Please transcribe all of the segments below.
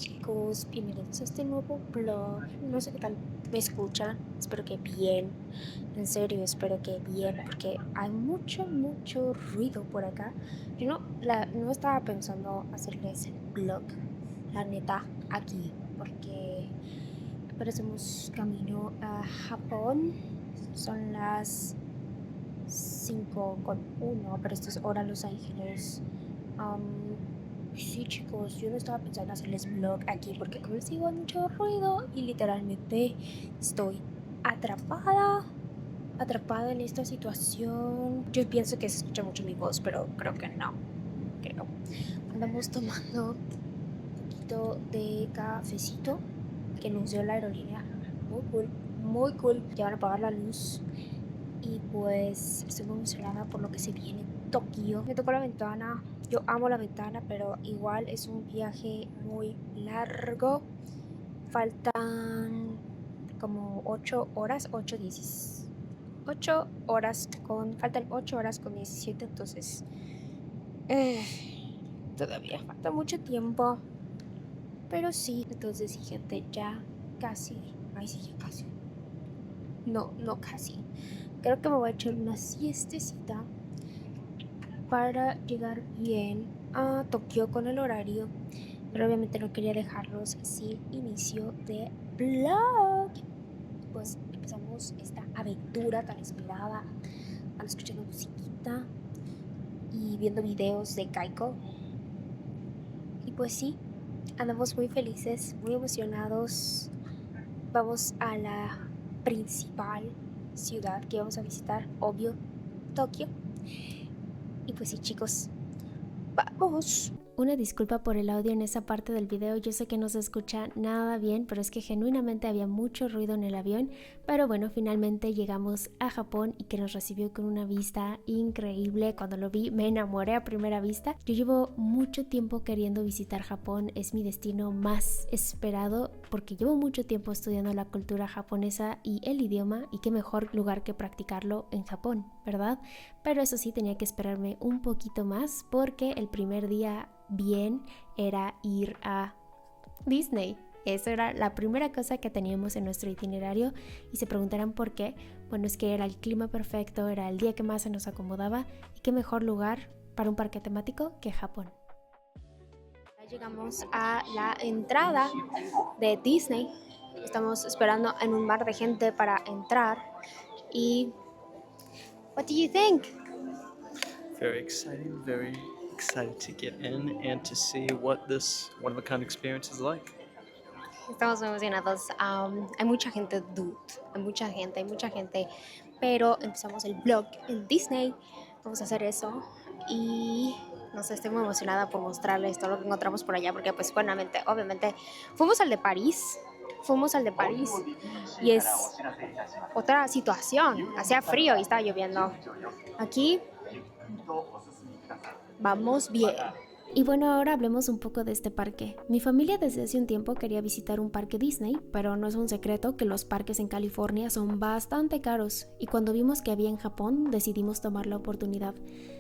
chicos, bienvenidos a este nuevo vlog. No sé qué tal me escuchan, espero que bien. En serio, espero que bien, porque hay mucho ruido por acá. Yo no estaba pensando hacerles el vlog, la neta, aquí, porque hacemos camino a Japón. Son las 5:01, pero esto es hora Los Ángeles. Sí, chicos, yo no estaba pensando hacerles vlog aquí porque, como les digo, hay mucho ruido y literalmente estoy atrapada en esta situación. Yo pienso que se escucha mucho mi voz, pero creo que no. Creo. Andamos tomando un poquito de cafecito que nos dio la aerolínea. Muy cool, muy cool. Ya van a apagar la luz. Y pues estoy muy emocionada por lo que se viene en Tokio. Me tocó la ventana. Yo amo la ventana, pero igual es un viaje muy largo. Faltan como 8 horas, 8 horas faltan 8 horas con 17, entonces todavía falta mucho tiempo. Pero sí, entonces sí, gente, ya casi. Ay, sí, ya casi. No casi. Creo que me voy a echar una siestecita para llegar bien a Tokio con el horario, pero obviamente no quería dejarlos sin inicio de vlog. Pues empezamos esta aventura tan esperada, van escuchando musiquita y viendo videos de Kaiko. Y pues sí, andamos muy felices, muy emocionados. Vamos a la principal ciudad que vamos a visitar, obvio, Tokio. Y pues sí, chicos, vamos. Una disculpa por el audio en esa parte del video, yo sé que no se escucha nada bien, pero es que genuinamente había mucho ruido en el avión. Pero bueno, finalmente llegamos a Japón y que nos recibió con una vista increíble. Cuando lo vi me enamoré a primera vista. Yo llevo mucho tiempo queriendo visitar Japón, es mi destino más esperado porque llevo mucho tiempo estudiando la cultura japonesa y el idioma, y qué mejor lugar que practicarlo en Japón, ¿verdad? Pero eso sí, tenía que esperarme un poquito más porque el primer día bien era ir a Disney. Eso era la primera cosa que teníamos en nuestro itinerario, y se preguntarán por qué. Bueno, es que era el clima perfecto, era el día que más se nos acomodaba, y qué mejor lugar para un parque temático que Japón. Ya llegamos a la entrada de Disney. Estamos esperando en un mar de gente para entrar. Y what do you think? Very excited to get in and to see what this one of a kind experience is like. Estamos muy emocionados. Hay mucha gente, dude. Hay mucha gente. Pero empezamos el vlog en Disney. Vamos a hacer eso. Y no sé, estoy muy emocionada por mostrarles todo lo que encontramos por allá. Porque pues obviamente, fuimos al de París. Y es otra situación. Hacía frío y estaba lloviendo. Aquí vamos bien. Y bueno, ahora hablemos un poco de este parque. Mi familia desde hace un tiempo quería visitar un parque Disney, pero no es un secreto que los parques en California son bastante caros, y cuando vimos que había en Japón decidimos tomar la oportunidad.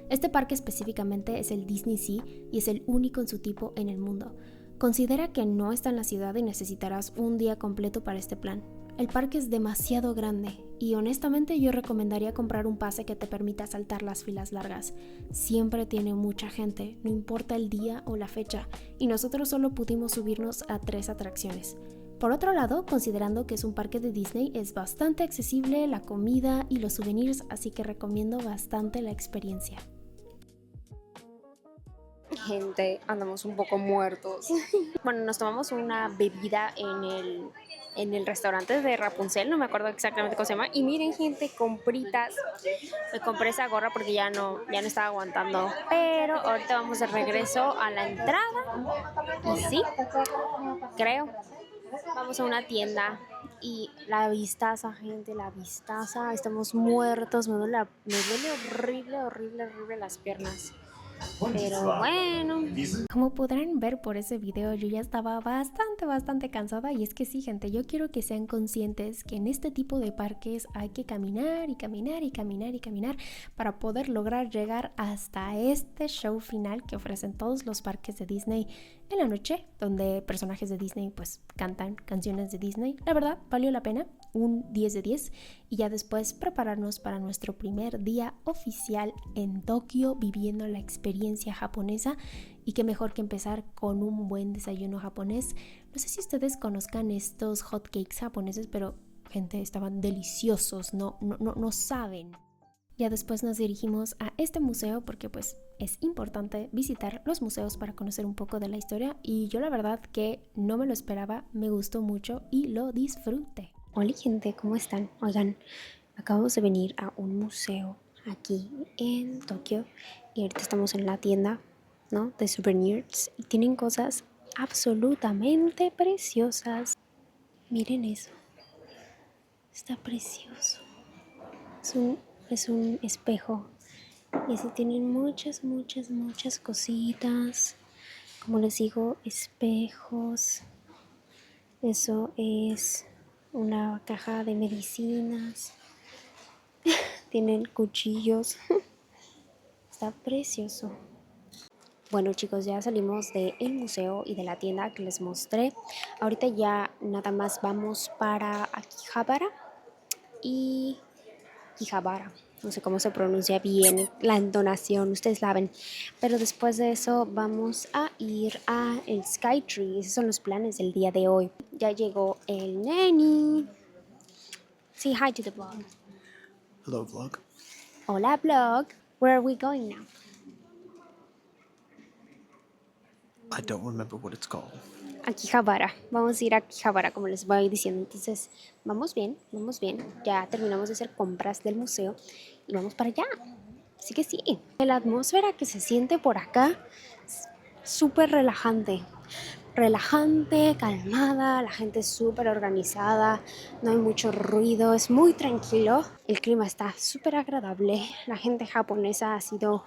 Este parque específicamente es el Disney Sea y es el único en su tipo en el mundo. Considera que no está en la ciudad y necesitarás un día completo para este plan. El parque es demasiado grande y honestamente yo recomendaría comprar un pase que te permita saltar las filas largas. Siempre tiene mucha gente, no importa el día o la fecha, y nosotros solo pudimos subirnos a 3 atracciones. Por otro lado, considerando que es un parque de Disney, es bastante accesible la comida y los souvenirs, así que recomiendo bastante la experiencia. Gente, andamos un poco muertos. Bueno, nos tomamos una bebida en el restaurante de Rapunzel, no me acuerdo exactamente cómo se llama. Y miren, gente, compritas. Me compré esa gorra porque ya no estaba aguantando. Pero ahorita vamos de regreso a la entrada. Y sí, creo. Vamos a una tienda y la vistaza, gente, la vistaza. Estamos muertos, me duele horrible las piernas. Pero bueno, como podrán ver por ese video, yo ya estaba bastante cansada. Y es que sí, gente, yo quiero que sean conscientes que en este tipo de parques hay que caminar para poder lograr llegar hasta este show final que ofrecen todos los parques de Disney. en la noche, donde personajes de Disney pues cantan canciones de Disney. La verdad, valió la pena, un 10 de 10. Y ya después prepararnos para nuestro primer día oficial en Tokio, viviendo la experiencia japonesa. Y qué mejor que empezar con un buen desayuno japonés. No sé si ustedes conozcan estos hotcakes japoneses, pero gente, estaban deliciosos, no saben. Ya después nos dirigimos a este museo porque pues es importante visitar los museos para conocer un poco de la historia, y yo la verdad que no me lo esperaba, me gustó mucho y lo disfruté. Hola gente, ¿cómo están? Oigan, acabamos de venir a un museo aquí en Tokio y ahorita estamos en la tienda, ¿no?, de souvenirs, y tienen cosas absolutamente preciosas. Miren eso, está precioso. Es un espejo y así tienen muchas cositas. Como les digo, espejos. Eso es una caja de medicinas. Tienen cuchillos. Está precioso. Bueno chicos, ya salimos del museo y de la tienda que les mostré. Ahorita ya nada más vamos para Akihabara y Akihabara. No sé cómo se pronuncia bien la entonación, ustedes la ven. Pero después de eso vamos a ir a el Skytree. Esos son los planes del día de hoy. Ya llegó el neni. Say hi to the vlog. Hello, vlog. Hola vlog. Where are we going now? I don't remember what it's called. Akihabara. Vamos a ir a Akihabara, como les voy diciendo. Entonces, vamos bien. Ya terminamos de hacer compras del museo y vamos para allá. Así que sí, la atmósfera que se siente por acá es súper relajante. Relajante, calmada, la gente es súper organizada, no hay mucho ruido, es muy tranquilo. El clima está súper agradable. La gente japonesa ha sido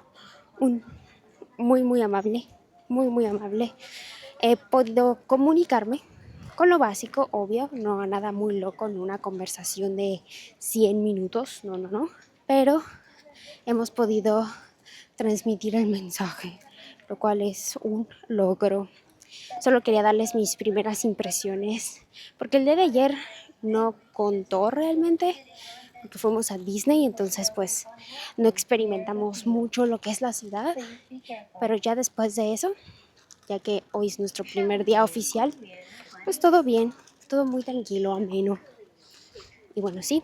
muy amable, muy amable. He podido comunicarme con lo básico, obvio, no nada muy loco, no una conversación de 100 minutos, no. Pero hemos podido transmitir el mensaje, lo cual es un logro. Solo quería darles mis primeras impresiones, porque el día de ayer no contó realmente, porque fuimos a Disney, entonces pues no experimentamos mucho lo que es la ciudad, pero ya después de eso, ya que hoy es nuestro primer día oficial, pues todo bien, todo muy tranquilo, ameno. Y bueno, sí.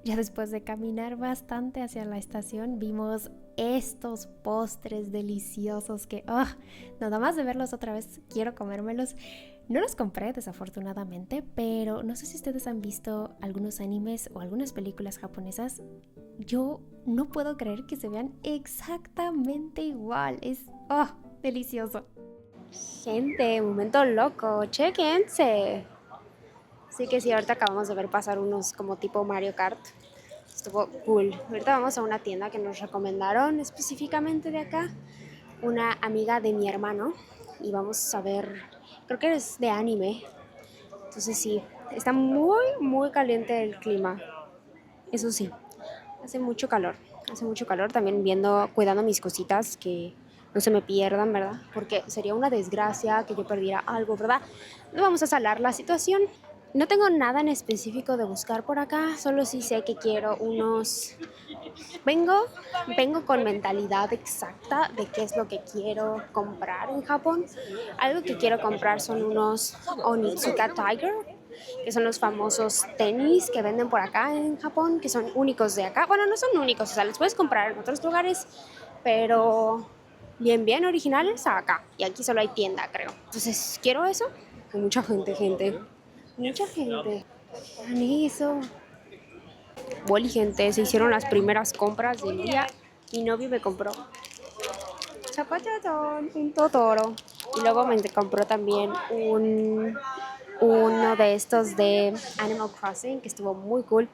Ya después de caminar bastante hacia la estación, vimos estos postres deliciosos que, nada más de verlos otra vez, quiero comérmelos. No los compré desafortunadamente, pero no sé si ustedes han visto algunos animes o algunas películas japonesas. Yo no puedo creer que se vean exactamente igual. Es, delicioso. Gente, momento loco, chequense. Así que sí, ahorita acabamos de ver pasar unos como tipo Mario Kart. Estuvo cool. Ahorita vamos a una tienda que nos recomendaron específicamente de acá, una amiga de mi hermano, y vamos a ver, creo que es de anime. Entonces sí, está muy caliente el clima. Eso sí, hace mucho calor también cuidando mis cositas, que no se me pierdan, ¿verdad? Porque sería una desgracia que yo perdiera algo, ¿verdad? No vamos a salar la situación. No tengo nada en específico de buscar por acá, solo sí sé que quiero unos... Vengo con mentalidad exacta de qué es lo que quiero comprar en Japón. Algo que quiero comprar son unos Onitsuka Tiger, que son los famosos tenis que venden por acá en Japón, que son únicos de acá. Bueno, no son únicos, o sea, los puedes comprar en otros lugares, pero bien originales acá. Y aquí solo hay tienda, creo. Entonces, quiero eso. Hay mucha gente. Mucha gente. Han eso. Boli, gente, se hicieron las primeras compras del día. Mi novio me compró un Totoro. Y luego me compró también uno de estos de Animal Crossing, que estuvo muy cool.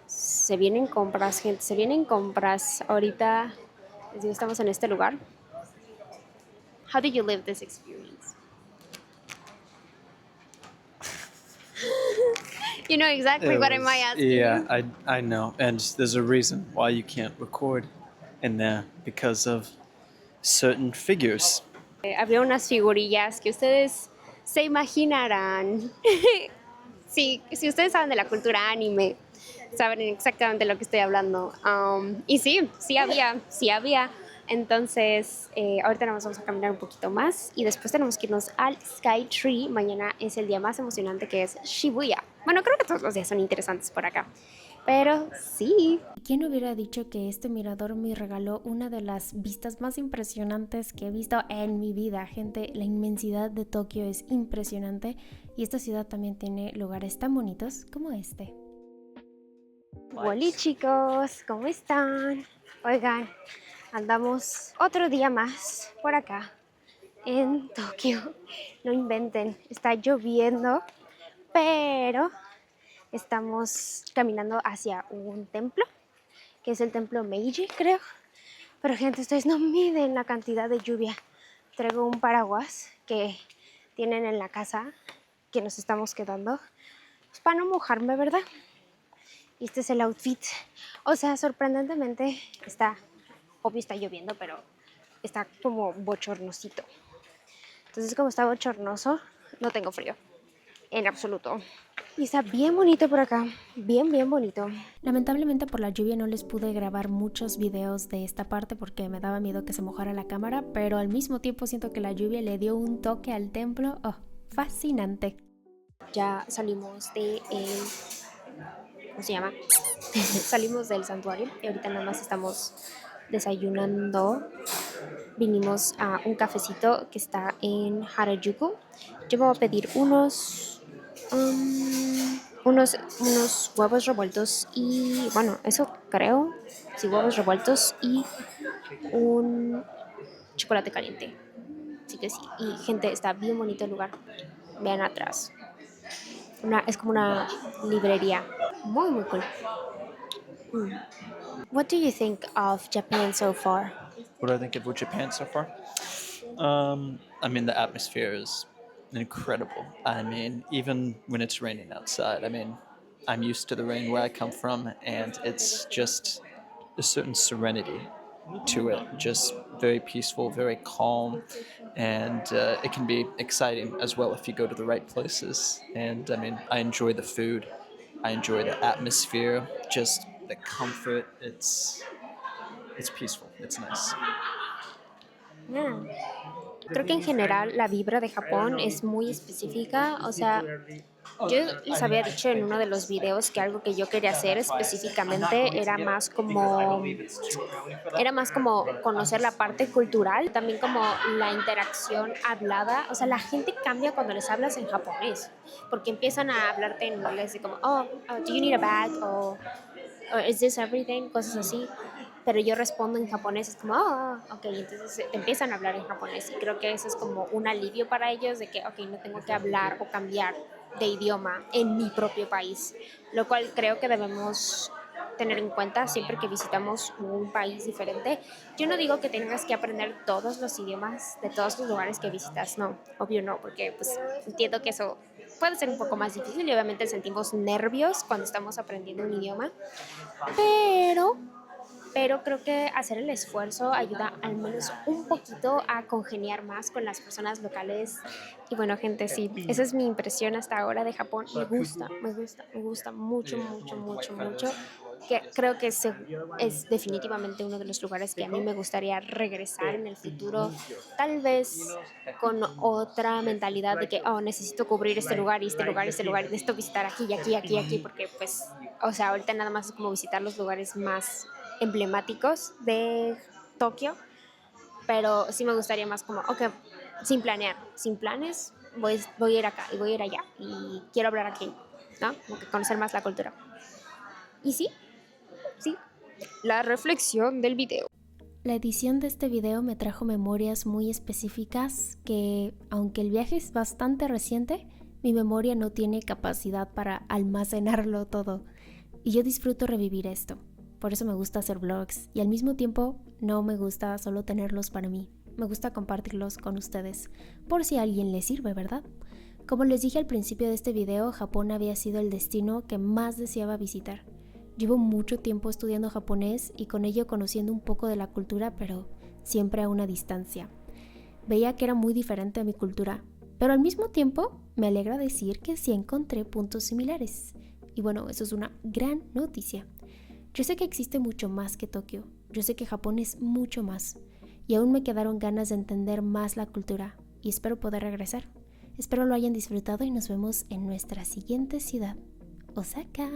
Se vienen compras, gente, se vienen compras. Ahorita estamos en este lugar. How did you live this experience? You know exactly what I might ask you. Yeah, I know. And there's a reason why you can't record in there, because of certain figures. Había unas figurillas que ustedes se imaginarán. Sí, si ustedes saben de la cultura anime, saben exactamente lo que estoy hablando. Y sí, sí había. Entonces, ahorita nos vamos a caminar un poquito más y después tenemos que irnos al Skytree. Mañana es el día más emocionante, que es Shibuya. Bueno, creo que todos los días son interesantes por acá. Pero sí. ¿Quién hubiera dicho que este mirador me regaló una de las vistas más impresionantes que he visto en mi vida? Gente, la inmensidad de Tokio es impresionante y esta ciudad también tiene lugares tan bonitos como este. Hola chicos, ¿cómo están? Oigan, andamos otro día más por acá en Tokio. No inventen, está lloviendo, pero estamos caminando hacia un templo, que es el templo Meiji, creo. Pero gente, ustedes no miden la cantidad de lluvia. Traigo un paraguas que tienen en la casa, que nos estamos quedando, pues para no mojarme, ¿verdad? Y este es el outfit. O sea, sorprendentemente obvio está lloviendo, pero está como bochornosito. Entonces, como está bochornoso, no tengo frío en absoluto. Y está bien bonito por acá, bien bonito. Lamentablemente por la lluvia no les pude grabar muchos videos de esta parte porque me daba miedo que se mojara la cámara, pero al mismo tiempo siento que la lluvia le dio un toque al templo. Oh, fascinante. Ya salimos de ¿cómo se llama? Salimos del santuario y ahorita nada más estamos desayunando. Vinimos a un cafecito que está en Harajuku. Yo me voy a pedir unos huevos revueltos y, bueno, eso creo, sí, huevos revueltos y un chocolate caliente. Así que sí, y gente, está bien bonito el lugar. Vean atrás. Es como una librería. Muy cool. What do you think of Japan so far? What do I think of Japan so far? I mean, the atmosphere is incredible. I mean, even when it's raining outside, I mean, I'm used to the rain where I come from, and it's just a certain serenity to it, just very peaceful, very calm, and it can be exciting as well if you go to the right places. And I mean, I enjoy the food, I enjoy the atmosphere, just the comfort. It's peaceful. It's nice. Yeah. Creo que en general la vibra de Japón es muy específica. O sea, yo les había dicho en uno de los videos que algo que yo quería hacer específicamente era más como conocer la parte cultural, también como la interacción hablada. O sea, la gente cambia cuando les hablas en japonés, porque empiezan a hablarte en inglés y como, do you need a bag? O is this everything? Cosas así. Pero yo respondo en japonés, es como, ok, entonces te empiezan a hablar en japonés y creo que eso es como un alivio para ellos de que, ok, no tengo que hablar o cambiar de idioma en mi propio país, lo cual creo que debemos tener en cuenta siempre que visitamos un país diferente. Yo no digo que tengas que aprender todos los idiomas de todos los lugares que visitas, no, obvio no, porque pues entiendo que eso puede ser un poco más difícil y obviamente sentimos nervios cuando estamos aprendiendo un idioma, pero creo que hacer el esfuerzo ayuda al menos un poquito a congeniar más con las personas locales. Y bueno, gente, sí, esa es mi impresión hasta ahora de Japón. Me gusta mucho. Que creo que es definitivamente uno de los lugares que a mí me gustaría regresar en el futuro, tal vez con otra mentalidad de que, necesito cubrir este lugar, necesito visitar aquí, porque pues, o sea, ahorita nada más es como visitar los lugares más emblemáticos de Tokio, pero sí me gustaría más como, ok, sin planear, sin planes, voy a ir acá y voy a ir allá y quiero hablar aquí, ¿no? Como que conocer más la cultura. Y sí, la reflexión del video. La edición de este video me trajo memorias muy específicas que, aunque el viaje es bastante reciente, mi memoria no tiene capacidad para almacenarlo todo. Y yo disfruto revivir esto. Por eso me gusta hacer vlogs y al mismo tiempo no me gusta solo tenerlos para mí. Me gusta compartirlos con ustedes, por si a alguien les sirve, ¿verdad? Como les dije al principio de este video, Japón había sido el destino que más deseaba visitar. Llevo mucho tiempo estudiando japonés y con ello conociendo un poco de la cultura, pero siempre a una distancia. Veía que era muy diferente a mi cultura, pero al mismo tiempo me alegra decir que sí encontré puntos similares. Y bueno, eso es una gran noticia. Yo sé que existe mucho más que Tokio, yo sé que Japón es mucho más, y aún me quedaron ganas de entender más la cultura, y espero poder regresar. Espero lo hayan disfrutado y nos vemos en nuestra siguiente ciudad, Osaka.